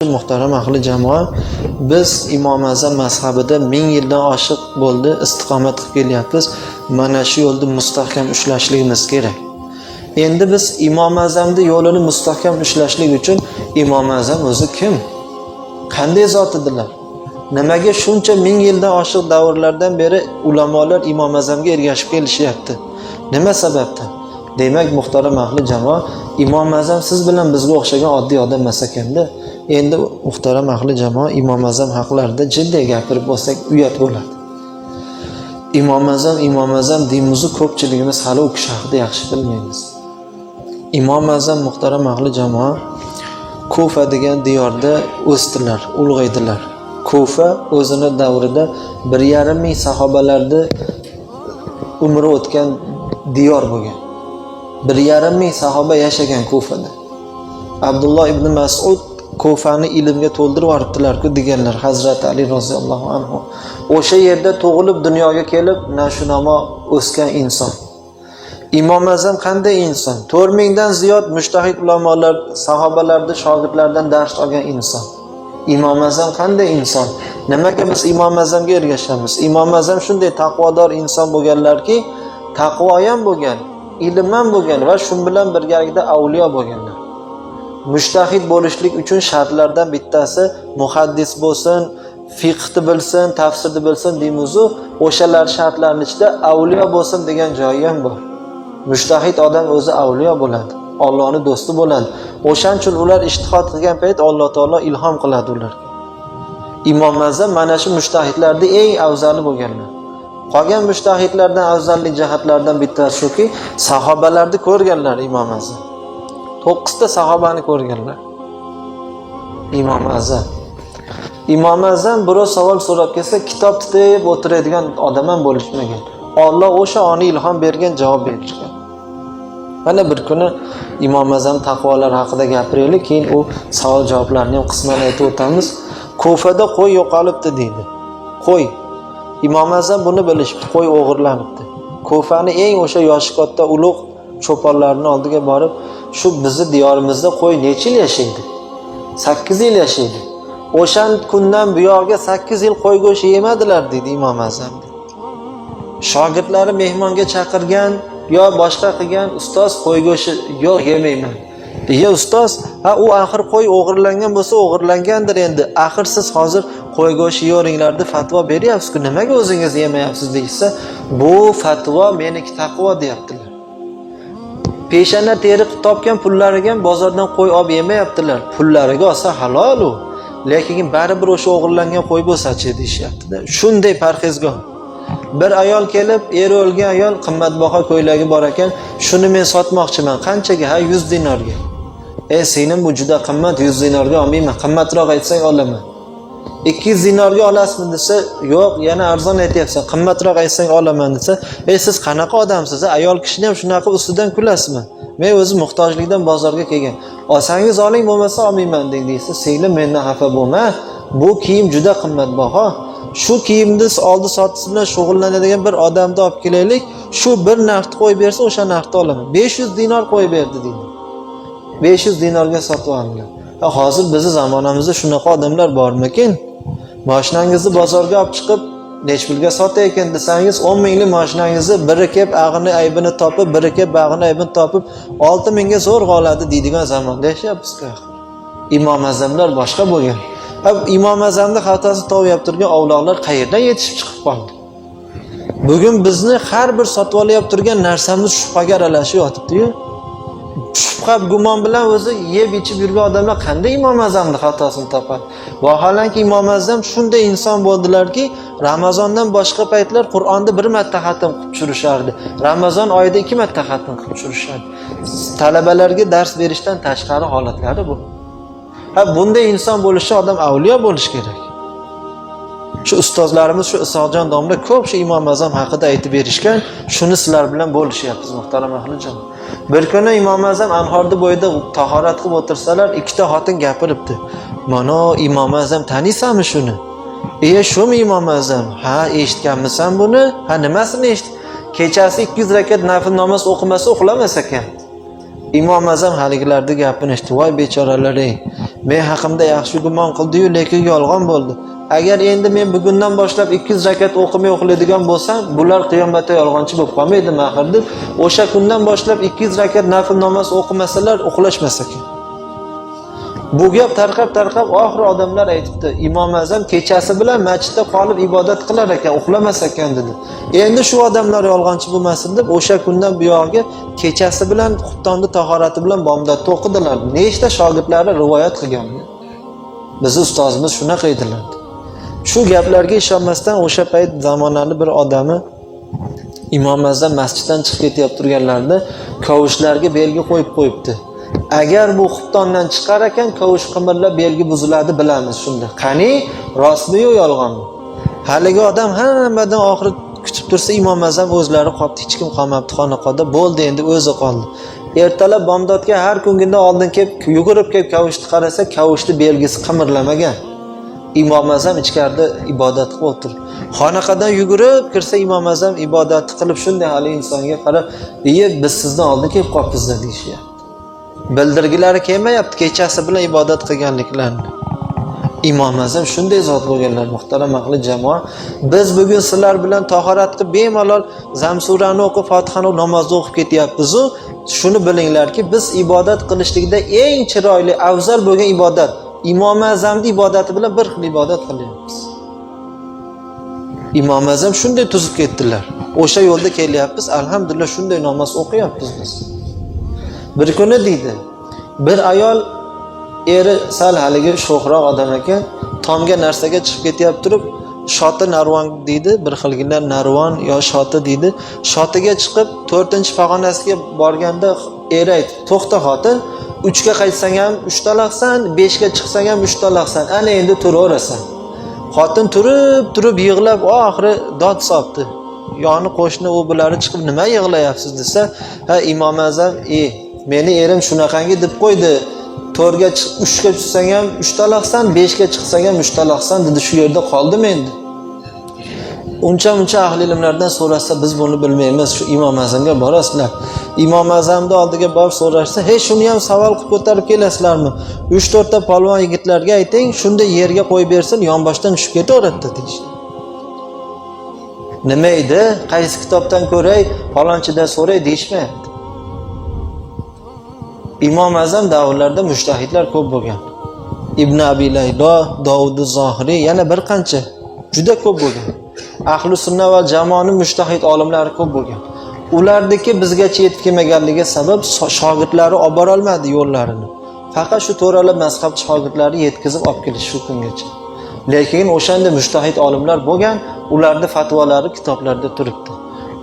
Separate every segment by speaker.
Speaker 1: Muhtaram ahli jamoa, biz Imom Azam mazhabida 1000 yildan oshiq bo'ldi istiqomat qilib kelyapmiz. Mana shu yo'lda mustahkam ushlashligimiz kerak. Endi biz Imom Azamning yo'lini mustahkam ushlashlik uchun Imom Azam o'zi kim? Qanday zot edilar? Nimaga shuncha 1000 yildan oshiq davrlardan beri ulamolar Imom Azamga ergashib kelishyapti? Nima sababdan? Demak, muhtaram ahli jamoa, Imom Azam siz bilan bizga o'xshagan oddiy odam emas ekanda. Endi muhtaram ahli jamoa, Imom Azam haqlarida jiddiy gapirib bo'lsak uyat bo'ladi. Imom Azam deymiz-ku, ko'pchiligimiz hali u kishi haqida yaxshi bilmaymiz. Imom Azam muhtaram ahli jamoa Kufa degan diyorda o'sdilar, ulg'aydilar. Kufa o'zini davrida 1,5 ming sahobalarni umri o'tgan diyor bo'lgan. 1,5 ming sahoba yashagan Kufada. Abdulloh ibn Mas'ud Kufani ilmga to'ldirib yuboribdilar-ku deganlar Hazrat Ali roziyallohu anhu. O'sha yerda tug'ilib dunyoga kelib, nashunamo o'sgan inson. Imom Azam qanday inson? 4000 dan ziyod mujtahid ulamolar, sahobalarning shogirdlaridan dars olgan inson. Imom Azam qanday inson? Nimaga biz Imom Azamga ergashamiz? Imom Azam shunday taqvodor inson bo'lganlarki, taqvo ham bo'lgan, ilm ham bo'lgan va shu bilan birgalikda avliyo bo'lganlar. Mujtahid bo'lishlik uchun shartlardan bittasi muhaddis bo'lsin, fiqhni bilsin, tafsirni bilsin deymiz-ku, o'shalar shartlarning ichida avliyo bo'lsin degan joyi ham bor. Mujtahid odam o'zi avliyo bo'ladi, Allohning do'sti bo'ladi. O'shaning uchun ular ijtihod qilgan payt Alloh taolo ilhom qiladi ularga. Imom Azam mana shu mujtahidlarning eng afzali bo'lganlar. Qolgan mujtahidlardan afzallik jihatlardan bittasi shuki, sahobalarni ko'rganlar Imom Azam. 9 ta sahobani ko'rganlar. Imom Azam birov savol so'rab kelsa, kitob tutib o'tiradigan odam ham bo'lishmagan. Alloh o'sha oni ilhom bergan javob berishgan. Mana bir kuni Imom Azam taqvolar haqida gapiraylik, keyin u savol javoblarni ham qisman aytib o'tamiz. Kufada qo'y yo'qolibdi deydi. Qo'y. Imom Azam buni bilishibdi, qo'y o'g'irlanibdi. Kufani eng o'sha yoshi katta ulug' cho'ponlarning oldiga borib, shu bizni diyorimizda qo'y necha yil yashaydi? 8 yil yashaydi. O'shan kundan buyoqga 8 yil qo'y go'shti yemadilar dedi Imom Azam. Shogirdlari mehmonga chaqirgan yo boshqa qilgan, ustoz qo'y go'shti yo'q yemayman. Ya ustoz, ha u axir qo'y o'g'irlangan bo'lsa o'g'irlangandir endi. Axir siz hozir qo'y go'shti yo'ringlar deb fatvo beryapsiz-ku, nimaga o'zingiz yemayapsiz deysa, bu fatvo meniki taqvo deyaptilar. Peshana teri topgan pullariga bozordan qo'y olib yemayaptilar. Pullariga olsa halol u. Lekin baribir o'sha o'g'irlangan qo'y bo'lsa-chi deyishyapti-da. Shunday parhezgoh. Bir ayol kelib, eri o'lgan ayol qimmatbaho ko'ylagi bor ekan, shuni men sotmoqchiman. Qanchaga? Ha, 100 dinorga. Sening bu juda qimmat, 100 dinorga olmayman. Qimmatroq aytsang olaman. 200 dinorga olasizmi desa, yo'q, yana arzon aytyapsan. Qimmatroq aytsang olaman desa, siz qanaqa odamsiz? Ayol kishini ham shunaqa ustidan kulasizmi? Men o'zi muhtojlikdan bozorga kelgan. Olsangiz oling, bo'lmasa olmayman deydi. Singlim, mendan xafa bo'lma. Bu kiyim juda qimmatbaho. Shu kiyimni oldi sotisi bilan shug'ullanadigan bir odamni olib kelaylik. Shu bir narxni qo'yib bersa, o'sha narxni olaman. 500 dinor qo'yib berdi deydi. 500 dinorga sotib olgan. Hozir bizni zamonamizda shunaqa odamlar bormikin? Mashinangizni bozorga olib chiqib, nech pulga sotaykan desangiz, 10 minglik mashinangizni biri kelib ag'ini aybini topib, biri kelib bag'ini aybini topib, 6 mingga zo'rg'a oladi deydigan zamonda yashayapmiz-ku. Imom Azamlar boshqa bo'lgan. Imom Azamning xatosini topib turgan avlodlar qayerdan yetishib chiqib qoldi? Bugun bizni har bir sotib olayotib turgan narsamiz shubhaga aralashib yotibdi-yu. Shubha gumon bilan o'zi yeb ichib yurgan odamlar qanday Imom Azamning xatosini topadi? Vaholanki Imom Azam shunday inson bo'ldilarki, Ramazondan boshqa paytlar Qur'onni bir marta xatm qilib turishardi. Ramazon oyida 2 marta xatm qilib turishardi. Talabalarga dars berishdan tashqari holatlari bu. Bunday inson bo'lishi odam avliyo bo'lish kerak. Shu ustozlarimiz, shu Isoqjon domla ko'p shu Imom Azam haqida aytib berishgan, shuni sizlar bilan bo'lishyapmiz muhtaram ahli jamoa. Bir kuni Imom Azam anhorda bo'yida tahorat qilib o'tirsalar, ikkita xotin gapiribdi. Mana Imom Azam taniysanmi shuni? Shumi Imom Azam? Ha, eshitganmisan buni? Ha, nimasini eshitdi? Kechasi 200 rakat nafl namoz o'qimasa uxlamas ekan. Imom Azam haligilarning gapini eshitdi. Voy bechoralar ey. Men haqimda yaxshi gumon qildi-yu, lekin yolg'on bo'ldi. Agar endi men bugundan boshlab 200 rakat o'qimay uxlaydigan bo'lsam, bular qiyomatda yolg'onchi bo'lib qolmaydimi axir deb, o'sha kundan boshlab 200 rakat nafl namoz o'qimasalar uxlashmas ekan. Bu gap tarqab oxiri odamlar aytibdi, Imom Azam kechasi bilan masjidda qolib ibodat qilar ekan, uxlamas ekan dedi. Endi shu odamlar yolg'onchi bo'lmasin deb o'sha kundan buyog'iga kechasi bilan xuftonni tahorati bilan bomdodda o'qidilar. Nechta shogirdlari rivoyat qilgan. Bizi ustozimiz shunaqa edilar. Shu gaplarga ishonmasdan o'sha payt zamonali bir odami Imom Azam masjiddan chiqib ketyapti turganlarida kavushlarga belgi qo'yib qo'yibdi. Agar bu xuftondan chiqar ekan, kavush qimirlab belgi buziladi bilamiz shunda. Qani, rostmi yo yolg'onmi? Haligi odam hammadan oxiri kutib tursa, Imom Azam o'zlari qoldi, hech kim qolmabdi xonaqoda. Bo'ldi, endi o'zi qoldi. Ertalab bomdodga har kungidan oldin kelib, yugurib kelib kavushni qarasa, kavushni belgisi qimirlamagan. Imom Azam ichkarida ibodat qilib o'tirdi. Xonaqadan yugurib kirsa, Imom Azam ibodat qilib shunday hali insonga qarab, biz sizdan oldin kelib qolibmiz" deyishyapti. Bildirgilari kelmayapti kechasi bilan ibodat qilganliklarini. Imom Azam shunday zot bo'lganlar, muhtaram ahli jamoa. Biz bugun sizlar bilan tahorat qilib bemalol Zamsurani o'qib, Fotihani namozni o'qib ketyapmiz. Shuni bilinglarki, biz ibodat qilishlikda eng chiroyli, afzal bo'lgan ibodat Imom Azamning ibodati bilan bir xil ibodat qilyapmiz. Imom Azam shunday tuzib ketdilar. O'sha yo'lda kelyapmiz, alhamdulillah shunday namoz o'qiyapmiz biz. Bir kuni deydi, bir ayol eri sal haligi sho'xroq odam ekan, tomga narsaga chiqib ketyapti turib, shoti narvon deydi, bir xilgina narvon yo shoti deydi. Shotiga chiqib 4-pog'onasiga borganda eri aytdi, "To'xta xotin, 3ga qaytsang ham 3 talaqsan, 5ga chiqsang ham 3 talaqsan. Ana endi turaverasan." Xotin turib yig'lab, oxiri dod soldi. Yoni qo'shni u bilari chiqib, "Nima yig'layapsiz?" desa, "Ha, Imom Azam, meni erim shunaqangi deb qo'ydi. 4ga chiqib 3ga tushsang ham 3 talaqsan, 5ga chiqsang ham 3 talaqsan" dedi. Shu yerda qoldim endi. Uncha ahli ilmlardan so'rasa, biz buni bilmaymiz. Shu Imom Azamga borasizlar. Imom Azamning oldiga borib so'rashsa, "Hey, shuni ham savol qilib ko'tarib kelasizlarmi? 3-4 ta polvon yigitlarga ayting, shunda yerga qo'yib bersin, yonboshdan tushib ketaveradi" deydi. Nima edi? Qaysi kitobdan ko'ray, falonchidan so'ray deyishmayapti. Imom Azam davrlarida mujtahidlar ko'p bo'lgan. Ibn Abi Laylo, Davud az-Zohiri, yana bir qancha juda ko'p bo'lgan. Ahli sunna va jamoaning mujtahid olimlari ko'p bo'lgan. Ulardagi bizgacha yetib kelmaganligi sabab shogirdlari olib bora olmadi yo'llarini. Faqat shu to'ralab mazhab shogirdlari yetkazib olib kelish shu kungacha. Lekin o'shanda mujtahid olimlar bo'lgan, ularning fatvolari kitoblarda turibdi.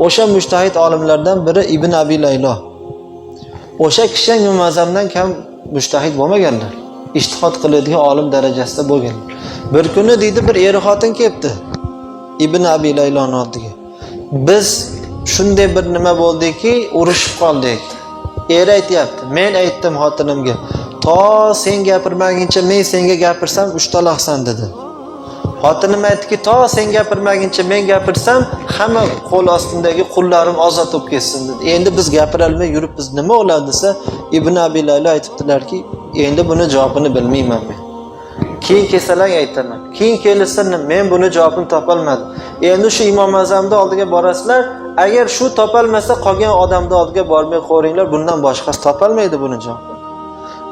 Speaker 1: O'sha mujtahid olimlardan biri Ibn Abi Laylo. O'sha kishi Imom Azamdan kam mujtahid bo'lmaganlar. Ijtihod qiladigan olim darajasida bo'lganlar. Bir kuni deydi, bir er xotin kelibdi Ibn Abi Layloning oldiga. "Biz shunday bir nima bo'ldiki, urushib qoldik." Er aytayapti, "Men aytdim xotinimga, to sen gapirmaguncha men senga gapirsam 3 talaqsan" dedi. Xotinim aytdiki, "To sen gapirmaguncha men gapirsam hamma qo'l ostindagi qullarim ozod bo'lib ketsin" dedi. Endi biz gapirolmay yuribmiz, nima bo'ladi desa, Ibn Abi Laylo aytibdilarki, "Endi buni javobini bilmayman men. Keyin kelsalar aytaman. Keyin kelsa men buni javobini topolmadim. Endi shu Imom Azamning oldiga borasizlar, agar shu topolmasa qolgan odamning oldiga bormay qo'ringlar, bundan boshqasi topolmaydi buni javobini."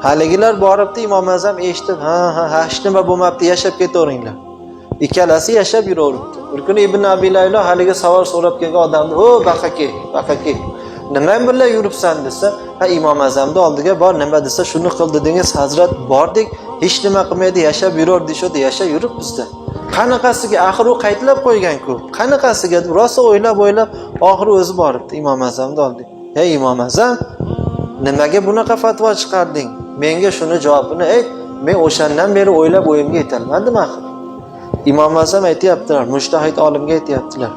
Speaker 1: Haligilar boribdi, Imom Azam eshitib, "Ha, hech nima bo'lmabdi, yashab ketaveringlar." Ikkalasi yashab yuraveribdi. Bir kuni Ibn Abi Laylo haligi savol so'rab kelgan odamni, "O, baqaki. Nima bilan yuribsan?" desa, "Ha, Imom Azamning oldiga bor, nima desa shuni qil dedingiz, hazrat, bordik, hech nima qilmaydi, yashab yuraverdi, deyshodi, yashab yuribmiz-da." Qanaqasiga, axir u qaytlab qo'ygan-ku. Qanaqasiga deb rosa o'ylab, oxiri o'zi boribdi Imom Azamning oldiga. "Ey Imom Azam, nimaga bunaqa fatvo chiqarding? Menga shuni javobini ayt. Men o'shandan beri o'ylab o'yimga yetolmadim axir." Imom Azam aytayaptilar, mujtahid olimga aytayaptilar.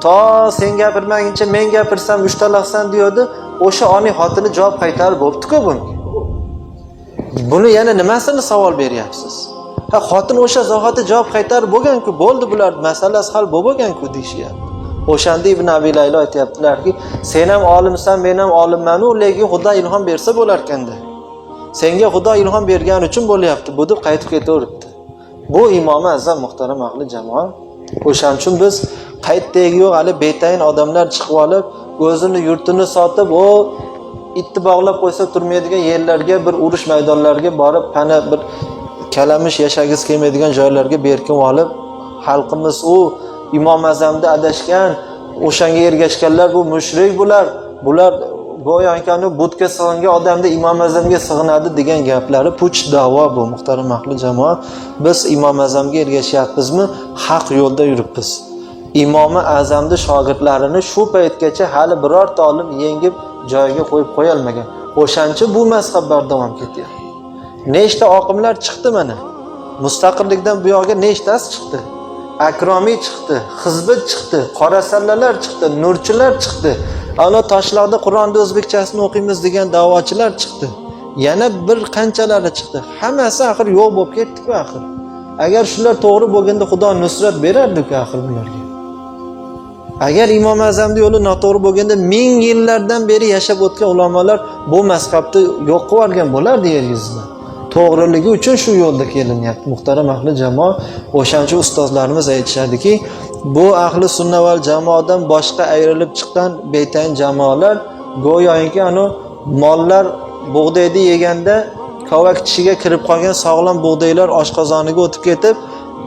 Speaker 1: "To sen gapirmaguncha men gapirsam 3 talaqsan" diyordi. O'sha oning xotini javob qaytarib bo'pti-ku bunga. Buni yana nimasini savol beryapsiz? Ha, xotin o'sha zahoti javob qaytarib bo'lgan-ku, bo'ldi, bular masalasi hal bo'lgan-ku deyishyapti. O'shanda Ibn Abi Laylo aytayaptilarki, "Sen ham olimsan, men ham olimman, lekin Xudo ilhom bersa bo'lar ekanda. Senga Xudo ilhom bergani uchun bo'lyapti. Bu deb qaytib ketaveribdi. Bu Imom Azam muhtaram ahli jamoa. O'shaning uchun biz qaytdagi yo'q hali betayin odamlar chiqib olib, o'zini yurtini sotib, o ittibog'lab qo'ysa turmaydigan yerlarga, bir urush maydonlariga borib, pana bir kalamish yashagiz kelmaydigan joylarga berkin olib, xalqimiz u Imom Azamda adashgan, o'shanga ergashganlar bu mushrik bular go'yoki butga sig'ingan odamda Imom Azamga sig'inadi degan gaplari puch da'vo bu muhtaram ahli jamoa. Biz Imom Azamga ergashyapmizmi? Haq yo'lda yuribmiz. Imom Azamning shogirdlarini shu paytgacha hali birorta olim yengib joyiga qo'yib qo'yolmagan. O'shancha bu mazhab bardavom ketyapti. Nechta oqimlar chiqdi mana. Mustaqillikdan bu yoqqa nechtasi chiqdi? Akromiy chiqdi, Hizbit chiqdi, Qorasallalar chiqdi, Nurchilar chiqdi. Ana Toshloqda Qur'onni o'zbekchasini o'qiymiz degan da'vochilar chiqdi. Yana bir qanchalari chiqdi. Hammasi axir yo'q bo'lib ketdi-ku axir. Agar shular to'g'ri bo'lganda Xudo nusrat berardi-ku axir bularga. Agar Imom Azamning yo'li noto'g'ri bo'lganda 1000 yillardan beri yashab o'tgan ulamolar bu mazhabni yo'q qilib yuborgan bo'lardi yer yuzida. To'g'riligi uchun shu yo'lda kelinyapti muhtaram ahli jamoa. O'shancha ustozlarimiz aytishadiki, bu ahli sunna val jamoadan boshqa ayrilib chiqqan betayin jamoalar go'yoki mollar bug'doyni yeganda kovak tishiga kirib qolgan sog'lom bug'doylar oshqozoniga o'tib ketib,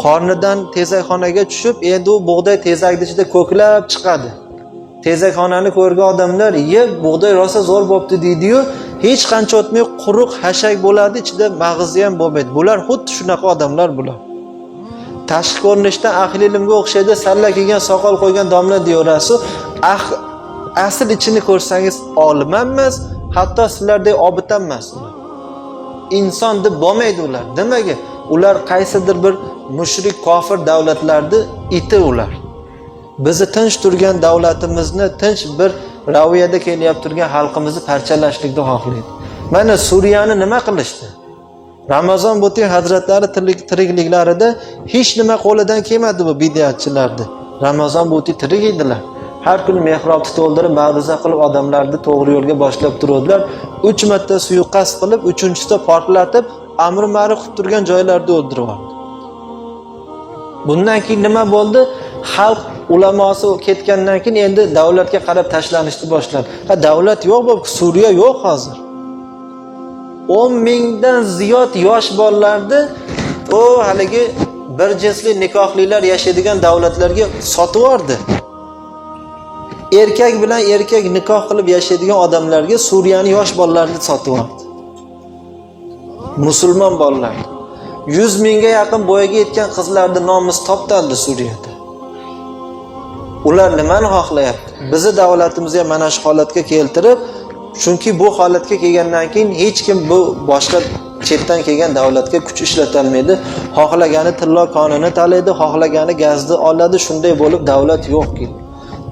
Speaker 1: qornidan tezakxonaga tushib, endi u bug'doy tezakning ichida ko'klab chiqadi. Tezakxonani ko'rgan odamlar, "Yeb, bug'doy rosa zo'r bo'pti" deydi-yu, hech qancha o'tmay quruq hashak bo'ladi, ichida mag'izi ham bo'lmaydi. Bular xuddi shunaqa odamlar bular. Tashqi ko'rinishdan ahli ilmga o'xshaydi, salla kiygan, soqol qo'ygan domla deyorasiz. Asl ichini ko'rsangiz olim emas, hatto sizlardek obid emas. Inson deb bo'lmaydi ular. Nimaga? Ular qaysidir bir mushrik kofir davlatlarda iti ular. Bizni tinch turgan davlatimizni, tinch bir raviyada kelyapti turgan xalqimizni parchalashlikni xohlaydi. Mana Suriyani nima qilishdi? Ramazon Bo'tiy hazratlari tirikliklarida hech nima qo'lidan kelmadi bu bid'atchilarni. Ramazon Bo'tiy tirik edilar. Har kuni mehrobni to'ldirib, ma'ruza qilib odamlarni to'g'ri yo'lga boshlab turadilar. 3 marta suiqasd qilib, 3-chisida portlatib, amri ma'ruf qilib turgan joylarda o'ldiribdi. Bundan keyin nima bo'ldi? Xalq ulamosi ketgandan keyin endi davlatga qarab tashlanishni boshladi. Davlat yo'q bo'lib, Suriya yo'q hozir. 10 mingdan ziyod yosh bolalarni haligi bir jinsli nikohlilar yashaydigan davlatlarga sotib yubordi. Erkak bilan erkak nikoh qilib yashaydigan odamlarga Suriyaning yosh bolalarini sotib yubordi. Musulmon bolalar. 100 mingga yaqin bo'yiga yetgan qizlarni nomus toptaldi Suriyada. Ular nimani xohlayapti? Bizi davlatimizga mana shu holatga keltirib, chunki bu holatga kelgandan keyin hech kim bu boshqa chetdan kelgan davlatga kuch ishlata olmaydi. Xohlagani tillo qonuni talaydi, xohlagani gazni oladi, shunday bo'lib davlat yo'qki.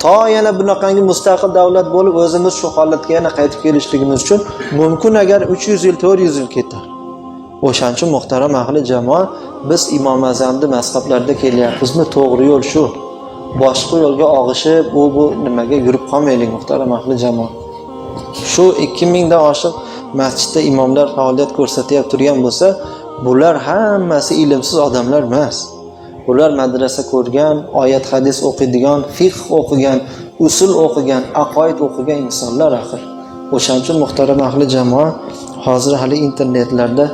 Speaker 1: To yana bunaqangi mustaqil davlat bo'lib o'zimiz shu holatga yana qaytib kelishligimiz uchun mumkin agar 300 yil, 400 yil ketar. O'shaning uchun muhtaram ahli jamoa, biz Imom Azamning mazhablarida kelyapmizmi? To'g'ri yo'l shu. Boshqa yo'lga og'ishib, bu nimaga yurib qolmaylik muhtaram ahli jamoa. Shu 2000 dan oshiq masjidda imomlar faoliyat ko'rsatyapti turgan bo'lsa, bular hammasi ilmsiz odamlar emas. Ular madrasa ko'rgan, oyat hadis o'qiydigan, fiqh o'qigan, usul o'qigan, aqoid o'qigan insonlar axir. O'shaning uchun muhtaram ahli jamoa, hozir hali internetlarda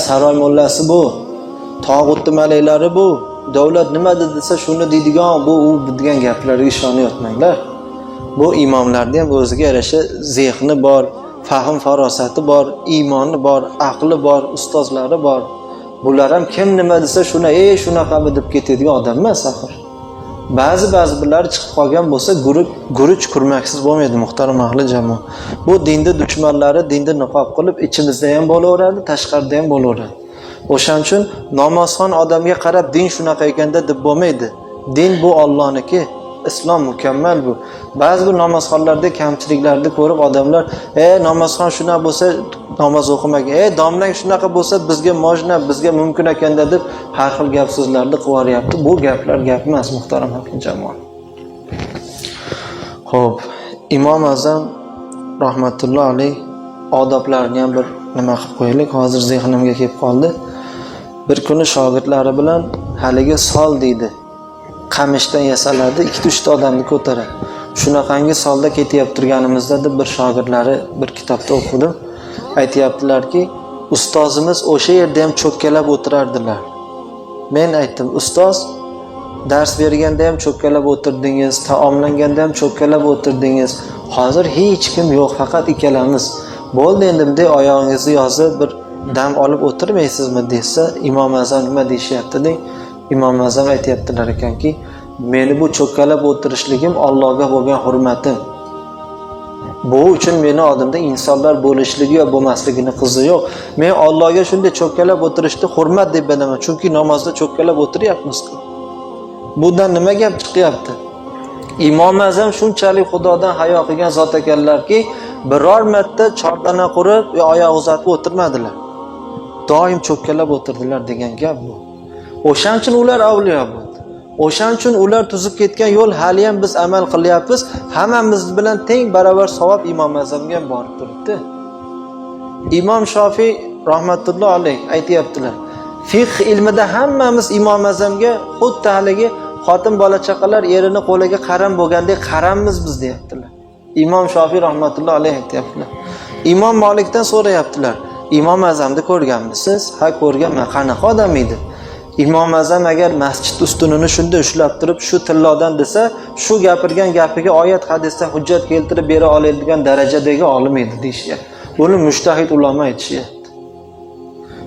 Speaker 1: saroy mollasi bu, tog'utni malaklari bu, davlat nima desa shuni deydigan, bu degan gaplarga ishonmayotmanglar. Bu imomlarning ham o'ziga yarasha zehni bor, fahm farosati bor, iymoni bor, aqli bor, ustozlari bor. Bular ham kim nima desa shuna shunaqami deb ketadigan odam emas axir. Ba'zi birlar chiqib qolgan bo'lsa, guruch kurmaksiz bo'lmaydi muhtaram ahli jamoa. Bu dinda dushmanlari dinda niqob qilib ichimizda ham bo'laveradi, tashqarida ham bo'laveradi. O'shaning uchun namozxon odamga qarab din shunaqa ekanda deb bo'lmaydi. Din bu Allohniki. Islom mukammal bu. Ba'zi bir namozxonlarda kamchiliklarni ko'rib odamlar, namozxon shuna bo'lsa namoz o'qimagan, domlang shunaqa bo'lsa bizga mojna, bizga mumkin ekanda deb har xil gap so'zlarni qilyapti. Bu gaplar gap emas muhtaram jamoa. Xo'p, Imom Azam rahmatulloh alayh odoblarini ham bir nima qilib qo'yaylik, hozir zehnimga kelib qoldi. Bir kuni shogirdlari bilan haligi sol deydi. Qamishdan yasaladi, 2-3 ta odamni ko'taradi. Shunaqangi solda ketyapti turganimizda deb bir shogirdlari bir kitobda o'qidim. Aytayaptilarki, ustozimiz o'sha yerda ham cho'kkalab o'tirardilar. Men aytdim, ustoz dars berganda ham cho'kkalab o'tirdingiz, taomlanganda ham cho'kkalab o'tirdingiz. Hozir hech kim yo'q, faqat ikkalamiz. Bo'ldi endi bunday oyog'ingizni yozib bir dam olib o'tirmaysizmi desa, Imom Azam nima deyishyapti deng. Imom Azam aytayaptilar ekanki, meni bu cho'kkalab o'tirishligim Allohga bo'lgan hurmatim. Bu uchun meni oldimda insonlar bo'lishligi yo bo'lmasligini qizi yo'q. Men Allohga shunday cho'kkalab o'tirishni hurmat deb bilaman, chunki namozda cho'kkalab o'tiryapmiz. Bundan nima gap chiqyapti? Imom Azam shunchalik Xudodan hayo qilgan zot ekanlarki, biror marta chordana qurib va oyoq uzatib o'tirmadilar. Doim cho'kkalab o'tirdilar degan gap bu. O'shaning uchun ular avliyo bo'ldi. O'shaning uchun ular tuzib ketgan yo'l hali ham biz amal qilyapmiz. Hammamiz bilan teng barobar savob Imom Azamga ham borib turibdi. Imom Shofiy rahmatulloh alayh aytayaptilar. Fiqh ilmida hammamiz Imom Azamga xuddi haligi xotin bola chaqalar erini qo'liga qaram bo'lgandek qarammiz biz deyaptilar. Imom Shofiy rahmatulloh alayh aytayaptilar. Imom Malikdan so'rayaptilar. Imom Azamni ko'rganmisiz? Ha, ko'rganman. Qanaqa odam edi? Imom Azam agar masjid ustunini shunda ushlab turib shu tillodan desa, shu gapirgan gapiga oyat hadisda hujjat keltirib bera oladigan darajadagi olim edi deyishyapti. Buni mushtahid ulamo aytishyapti.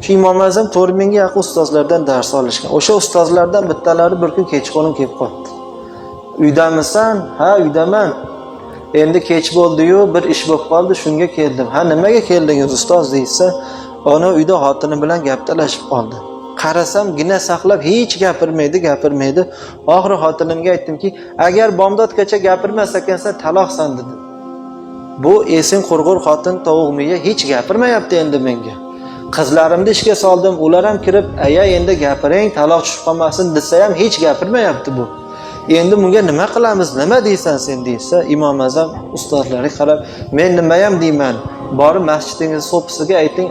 Speaker 1: Shu Imom Azam 4000 ga yaqin ustozlardan dars olishgan. O'sha ustozlardan bittalari bir kun kechqurun kelib qoldi. Uydamisan? Ha, uydaman. Endi kech bo'ldi-yu, bir ish bo'lib qoldi, shunga keldim. Ha, nimaga keldingiz ustoz deysa, ona uyda xotini bilan gap talashib qoldi. Qarasam gina saqlab hech gapirmaydi. Oxiri xotinimga aytdimki, agar bomdodgacha gapirmas ekansan taloqsan dedim. Bu esin qurg'ur xotin tovuq miya hech gapirmayapti endi menga. Qizlarimni ishga soldim, ular ham kirib, "Aya endi gapiring, taloq tushib qolmasin" desa ham hech gapirmayapti bu. Endi bunga nima qilamiz? Nima deysan sen deysa, Imom Azam ustozlariga qarab, "Men nima ham deyman? Borib masjidingiz so'pisiga ayting,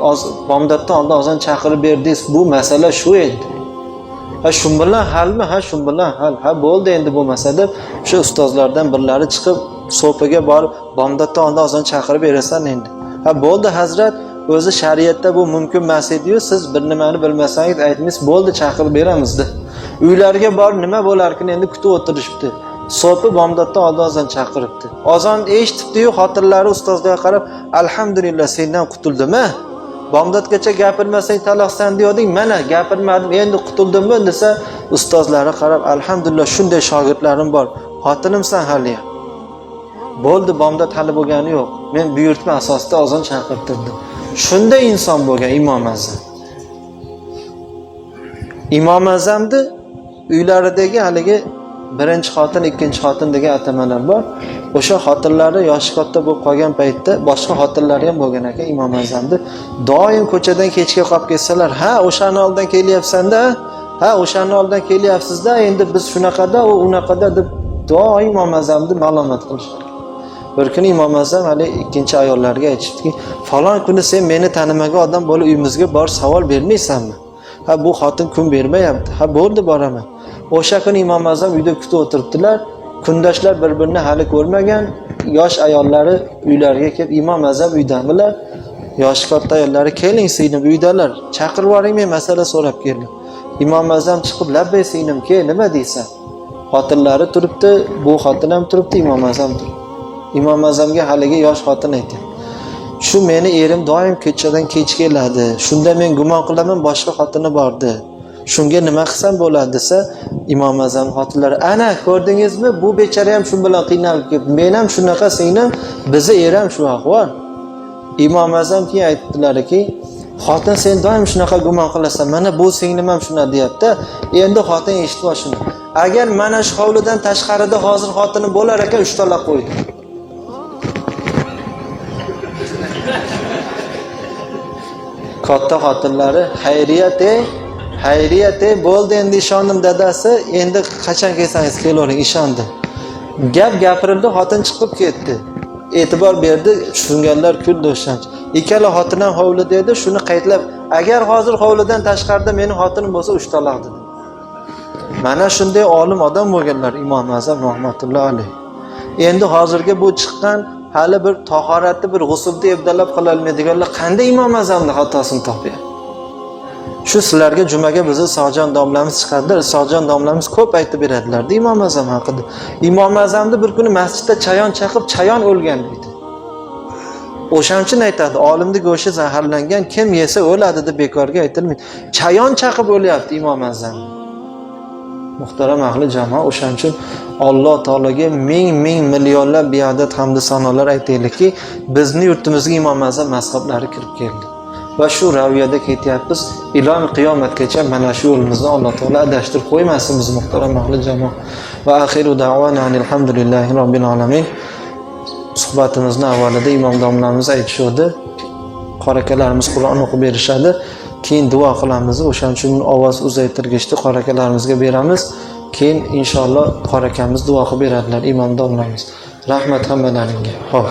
Speaker 1: bomdoddan oldin azon chaqirib berdingiz. Bu masala shu edi." Ha, shun bilan halmi? Ha, shun bilan hal. Ha, bo'ldi endi bo'lmasa deb o'sha ustozlardan birlari chiqib so'piga borib bomdoddan oldin azon chaqirib berasan endi. Ha, bo'ldi hazrat, o'zi shariatda bu mumkin emas edi-yu, siz bir nimani bilmasangiz aytmingiz, bo'ldi chaqirib beramiz deb. Uylariga borib nima bo'larkin endi kutib o'tirishibdi. So'pi bomdoddan oldin azon chaqiribdi. Azon eshitibdi-yu, xotinlari ustozlarga qarab, "Alhamdulillah, sendan qutuldim-a? Bomdodgacha gapirmasang taloqsan deyording, mana gapirmadim, endi qutuldimmi?" desa, ustozlari qarab, "Alhamdulillah, shunday shogirdlarim bor. Xotinimsan hali. Bo'ldi, bomdod hali bo'lgani yo'q. Men buyurtma asosida azon chaqirtirdim." Shunday inson bo'lgan Imom Azam. Imom Azamni uylaridagi haligi birinchi xotin, ikkinchi xotin degan atamalar bor. O'sha xotinlari yoshi katta bo'lib qolgan paytda boshqa xotinlari ham bo'lgan ekan Imom Azamni. Doim ko'chadan kechga qolib ketsalar, "Ha, o'shani oldidan kelyapsan-da? Ha, o'shani oldidan kelyapsiz-da, endi biz shunaqada, u unaqada" deb doim Imom Azamni ma'lumot qilishar. Bir kuni Imom Azam hali ikkinchi ayollarga aytishdiki, "Falon kuni sen meni tanimagan odam bo'lib uyimizga bor savol bermaysanmi? Ha, bu xotin kun bermayapti. Ha, bo'ldi, boraman." O'sha kuni Imom Azam uyda kutib o'tiribdilar. Kundoshlar bir-birini hali ko'rmagan yosh ayollari uylariga kelib, Imom Azam uydamilar? Yoshi katta ayollari, "Keling, singlim uydalar. Chaqirib yuboring, men masala so'rab keldim." Imom Azam chiqib, "Labbay singlim, ke, nima deysan?" Xotinlari turibdi, bu xotin ham turibdi, Imom Azam turibdi. Imom Azamga haligi yosh xotin aytdi, "Shu meni erim doim kechadan kech keladi. Shunda men gumon qilaman boshqa xotini bordi. Shunga nima qilsam bo'ladi?" desa, Imom Azam xotinlari, "Ana, ko'rdingizmi? Bu bechara ham shu bilan qiynalib ketdi. Men ham shunaqa singlim, bizni er ham shu ahvol." Imom Azam keyin aytdilarki, "Xotin sen doim shunaqa gumon qilasan. Mana bu singlim ham shuna deyapti. Endi xotin eshitib ol shuni. Agar mana shu hovlidan tashqarida hozir xotini bo'lar ekan, 3 taloq qo'ydi." Katta xotinlari, "Hayriyat, bo'ldi endi ishondim dadasi, endi qachon kelsangiz kelavering, ishondim." Gap gapirildi, xotin chiqib ketdi. e'tibor berdi, tushunganlar kuldi o'shancha. Ikkala xotinam hovlida edi, shuni qaytlab, agar hozir hovlidan tashqarida meni xotinim bo'lsa ushtalardi. Mana shunday olim odam bo'lganlar Imom Azam rahmatullohi alayh. Endi hozirgi bu chiqqan hali bir tahoratni bir g'usulda ibdalab qila olmaydiganlar qanday Imom Azamni xatosini topadi? Shu sizlarga jumaga bizni Sog'jon domlamiz chiqardilar. Sog'jon domlamiz ko'p aytib beradilar-da Imom Azam haqida. Imom Azamni bir kuni masjidda chayon chaqib, chayon o'lgan deydi. O'shaning uchun aytadi, olimning go'shti zaharlangan, kim yesa o'ladi deb bekorga aytilmaydi. Chayon chaqib o'lyapti Imom Azam. Muhtaram ahli jamoa, o'shaning uchun Alloh taologa ming millionlab biadat hamd sanolar aytaylikki, bizning yurtimizga Imom Azam mazhablari kirib keldi. Va shu raviyada ketyapmiz. Ilon qiyomatgacha mana shu yo'limizni Alloh taolo adashtirib qo'ymasin biz muhtaram ahli jamoa. Va axiru da'wana alhamdulillahi robbil alamin. Suhbatimizni avvalida imom domlamiz aytishdi. Qorakalarimiz Qur'on o'qib berishadi. Keyin duo qilamiz. O'shaning uchun ovoz uzaytirgishni qorakalarimizga beramiz. Keyin inshaalloh qorakamiz duo qilib beradilar imom domlamiz. Rahmat hammalaringga. Xo'p.